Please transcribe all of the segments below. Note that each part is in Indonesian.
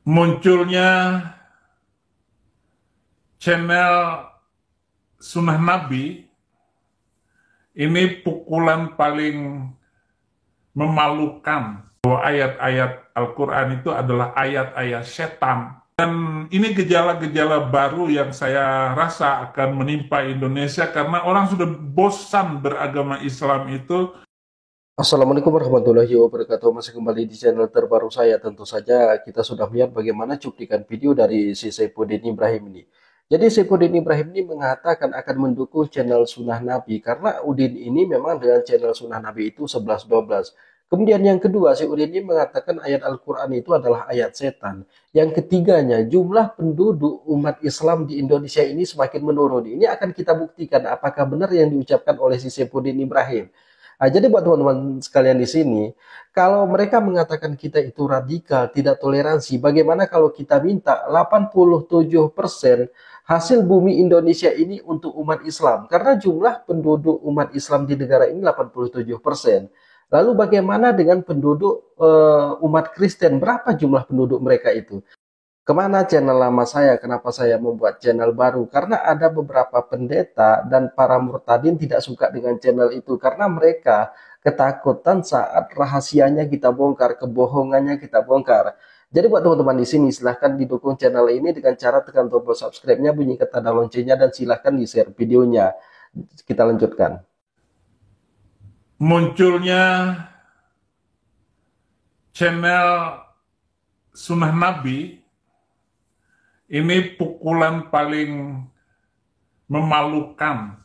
Munculnya channel Sunnah Nabi ini pukulan paling memalukan bahwa ayat-ayat Al-Quran itu adalah ayat-ayat setan. Dan ini gejala-gejala baru yang saya rasa akan menimpa Indonesia karena orang sudah bosan beragama Islam itu. Assalamualaikum warahmatullahi wabarakatuh. Masih kembali di channel terbaru saya. Tentu saja kita sudah melihat bagaimana cuplikan video dari si Saifuddin Ibrahim ini. Jadi Saifuddin Ibrahim ini mengatakan akan mendukung channel Sunnah Nabi karena Udin ini memang dengan channel Sunnah Nabi itu 11-12. Kemudian yang kedua, si Udin ini mengatakan ayat Al-Quran itu adalah ayat setan. Yang ketiganya, jumlah penduduk umat Islam di Indonesia ini semakin menurun. Ini akan kita buktikan apakah benar yang diucapkan oleh si Saifuddin Ibrahim. Nah, jadi buat teman-teman sekalian di sini, kalau mereka mengatakan kita itu radikal, tidak toleransi, bagaimana kalau kita minta 87% hasil bumi Indonesia ini untuk umat Islam? Karena jumlah penduduk umat Islam di negara ini 87%. Lalu bagaimana dengan penduduk umat Kristen? Berapa jumlah penduduk mereka itu? Kemana channel lama saya? Kenapa saya membuat channel baru? Karena ada beberapa pendeta dan para murtadin tidak suka dengan channel itu karena mereka ketakutan saat rahasianya kita bongkar, kebohongannya kita bongkar. Jadi buat teman-teman di sini silahkan didukung channel ini dengan cara tekan tombol subscribe-nya, bunyikan tanda loncengnya dan silahkan di-share videonya. Kita lanjutkan. Munculnya channel Sunnah Nabi ini pukulan paling memalukan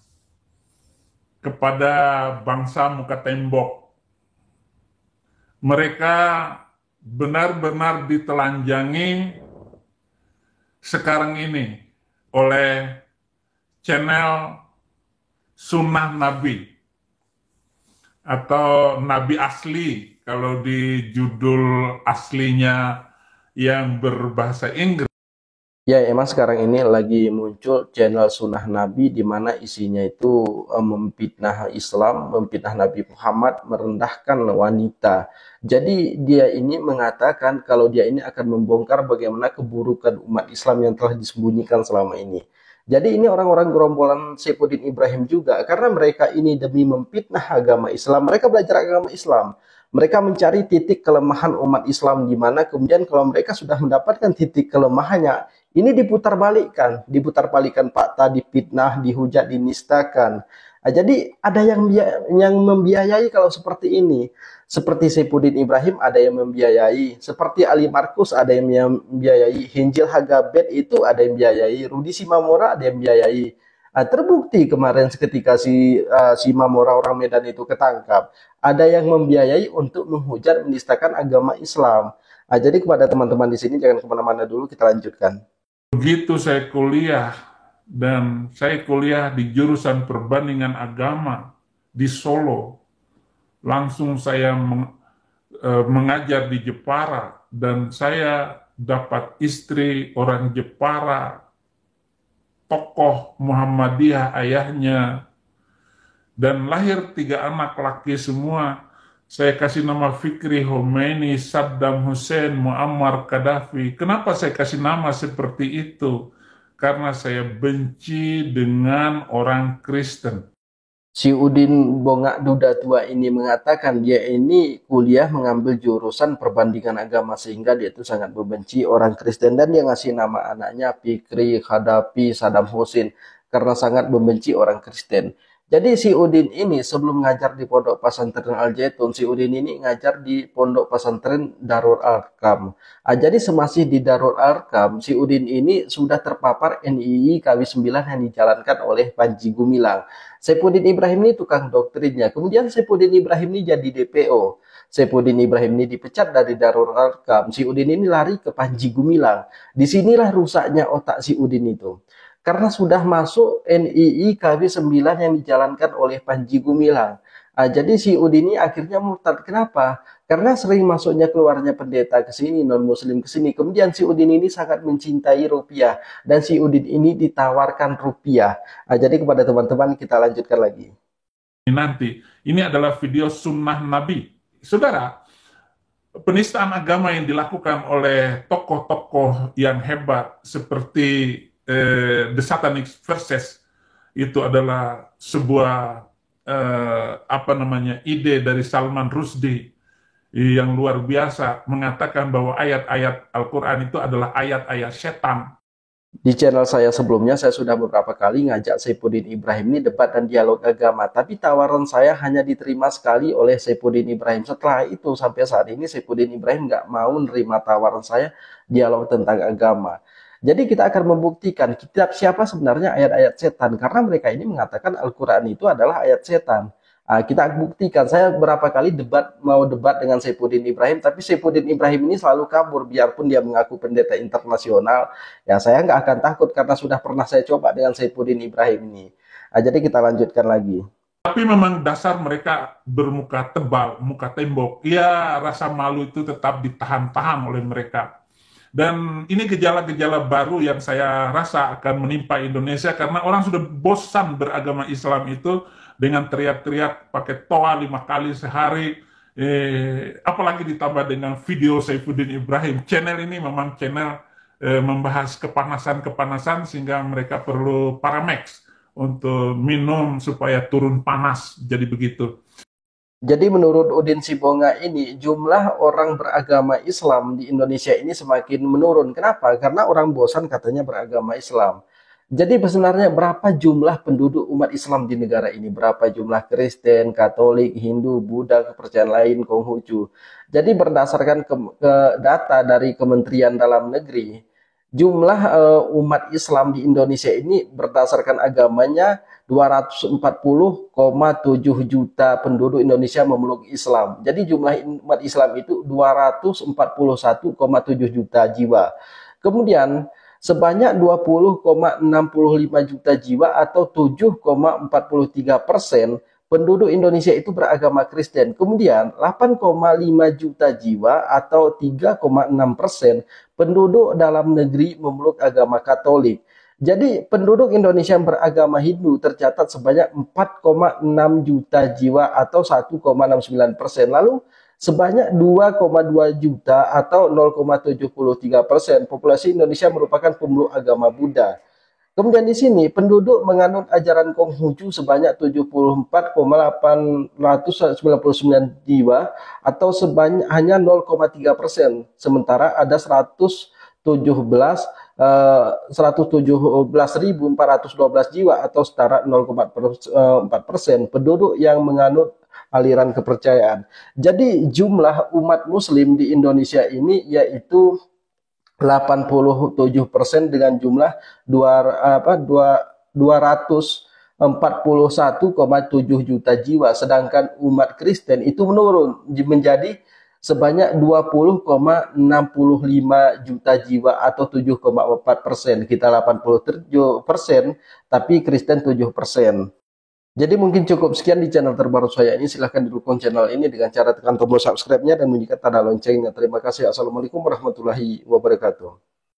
kepada bangsa muka tembok. Mereka benar-benar ditelanjangi sekarang ini oleh channel Sunnah Nabi atau Nabi Asli kalau di judul aslinya yang berbahasa Inggris. Ya, emang sekarang ini lagi muncul channel Sunnah Nabi di mana isinya itu memfitnah Islam, memfitnah Nabi Muhammad, merendahkan wanita. Jadi dia ini mengatakan kalau dia ini akan membongkar bagaimana keburukan umat Islam yang telah disembunyikan selama ini. Jadi ini orang-orang gerombolan Saifuddin Ibrahim juga karena mereka ini demi memfitnah agama Islam, mereka belajar agama Islam. Mereka mencari titik kelemahan umat Islam di mana kemudian kalau mereka sudah mendapatkan titik kelemahannya, ini diputar balikan fakta, difitnah, dihujat, dinistakan. Nah, jadi ada yang membiayai kalau seperti ini. Seperti Saifuddin Ibrahim ada yang membiayai, seperti Ali Markus ada yang membiayai, Hinjil Hagabet itu ada yang membiayai, Rudi Simamora ada yang membiayai. Nah, terbukti kemarin ketika si Mamora orang Medan itu ketangkap, ada yang membiayai untuk menghujat, menistakan agama Islam. Nah, jadi kepada teman-teman di sini jangan kemana-mana dulu, kita lanjutkan. Begitu saya kuliah, dan saya kuliah di jurusan perbandingan agama di Solo, langsung saya mengajar di Jepara, dan saya dapat istri orang Jepara, tokoh Muhammadiyah ayahnya, dan lahir 3 anak laki semua. Saya kasih nama Fikri, Khomeini, Saddam Hussein, Muammar Gaddafi. Kenapa saya kasih nama seperti itu? Karena saya benci dengan orang Kristen. Si Udin Bongak Duda Tua ini mengatakan dia ini kuliah mengambil jurusan perbandingan agama sehingga dia itu sangat membenci orang Kristen dan dia ngasih nama anaknya Fikri, Khadafi, Saddam Hussein karena sangat membenci orang Kristen. Jadi si Udin ini sebelum ngajar di Pondok Pesantren Al Zaitun, si Udin ini ngajar di Pondok Pesantren Darul Arkam. Jadi semasih di Darul Arkam, si Udin ini sudah terpapar NII KW9 yang dijalankan oleh Panji Gumilang. Saifuddin Ibrahim ini tukang doktrinnya. Kemudian Saifuddin Ibrahim ini jadi DPO. Saifuddin Ibrahim ini dipecat dari Darul Arkam. Si Udin ini lari ke Panji Gumilang. Disinilah rusaknya otak si Udin itu. Karena sudah masuk NII KW9 yang dijalankan oleh Panji Gumilang. Jadi si Udin ini akhirnya murtad. Kenapa? Karena sering masuknya keluarnya pendeta ke sini, non-muslim ke sini. Kemudian si Udin ini sangat mencintai rupiah. Dan si Udin ini ditawarkan rupiah. Jadi kepada teman-teman kita lanjutkan lagi. Nanti, ini adalah video Sunnah Nabi. Saudara, penistaan agama yang dilakukan oleh tokoh-tokoh yang hebat seperti The Satanic Verses itu adalah sebuah ide dari Salman Rushdie yang luar biasa, mengatakan bahwa ayat-ayat Al-Quran itu adalah ayat-ayat setan. Di channel saya sebelumnya, saya sudah beberapa kali ngajak Saifuddin Ibrahim ini debat dan dialog agama. Tapi tawaran saya hanya diterima sekali oleh Saifuddin Ibrahim. Setelah itu, sampai saat ini Saifuddin Ibrahim nggak mau nerima tawaran saya dialog tentang agama. Jadi kita akan membuktikan kitab siapa sebenarnya ayat-ayat setan. Karena mereka ini mengatakan Al-Quran itu adalah ayat setan. Kita buktikan, saya berapa kali mau debat dengan Saifuddin Ibrahim, tapi Saifuddin Ibrahim ini selalu kabur, biarpun dia mengaku pendeta internasional, ya saya nggak akan takut karena sudah pernah saya coba dengan Saifuddin Ibrahim ini. Jadi kita lanjutkan lagi. Tapi memang dasar mereka bermuka tebal, muka tembok, ya rasa malu itu tetap ditahan-tahan oleh mereka. Dan ini gejala-gejala baru yang saya rasa akan menimpa Indonesia karena orang sudah bosan beragama Islam itu dengan teriak-teriak pakai toa 5 kali sehari, apalagi ditambah dengan video Saifuddin Ibrahim. Channel ini memang channel membahas kepanasan-kepanasan sehingga mereka perlu Paramex untuk minum supaya turun panas, jadi begitu. Jadi menurut Udin Sibonga ini, jumlah orang beragama Islam di Indonesia ini semakin menurun. Kenapa? Karena orang bosan katanya beragama Islam. Jadi sebenarnya berapa jumlah penduduk umat Islam di negara ini? Berapa jumlah Kristen, Katolik, Hindu, Buddha, kepercayaan lain, Konghucu. Jadi berdasarkan ke data dari Kementerian Dalam Negeri, jumlah umat Islam di Indonesia ini berdasarkan agamanya 240,7 juta penduduk Indonesia memeluk Islam. Jadi jumlah umat Islam itu 241,7 juta jiwa. Kemudian sebanyak 20,65 juta jiwa atau 7,43% penduduk Indonesia itu beragama Kristen. Kemudian 8,5 juta jiwa atau 3,6% penduduk dalam negeri memeluk agama Katolik. Jadi penduduk Indonesia yang beragama Hindu tercatat sebanyak 4,6 juta jiwa atau 1,69%. Lalu sebanyak 2,2 juta atau 0,73% populasi Indonesia merupakan pemeluk agama Buddha. Kemudian di sini penduduk menganut ajaran Konghucu sebanyak 74,899 jiwa atau sebanyak hanya 0,3%. Sementara ada 117.412 jiwa atau setara 0,4% penduduk yang menganut aliran kepercayaan. Jadi jumlah umat muslim di Indonesia ini yaitu 87% dengan jumlah 241,7 juta jiwa, sedangkan umat Kristen itu menurun menjadi sebanyak 20,65 juta jiwa atau 7,4%. Kita 87%, tapi Kristen 7%. Jadi mungkin cukup sekian di channel terbaru saya ini. Silahkan dukung channel ini dengan cara tekan tombol subscribe-nya dan bunyikan tanda loncengnya. Terima kasih. Assalamualaikum warahmatullahi wabarakatuh.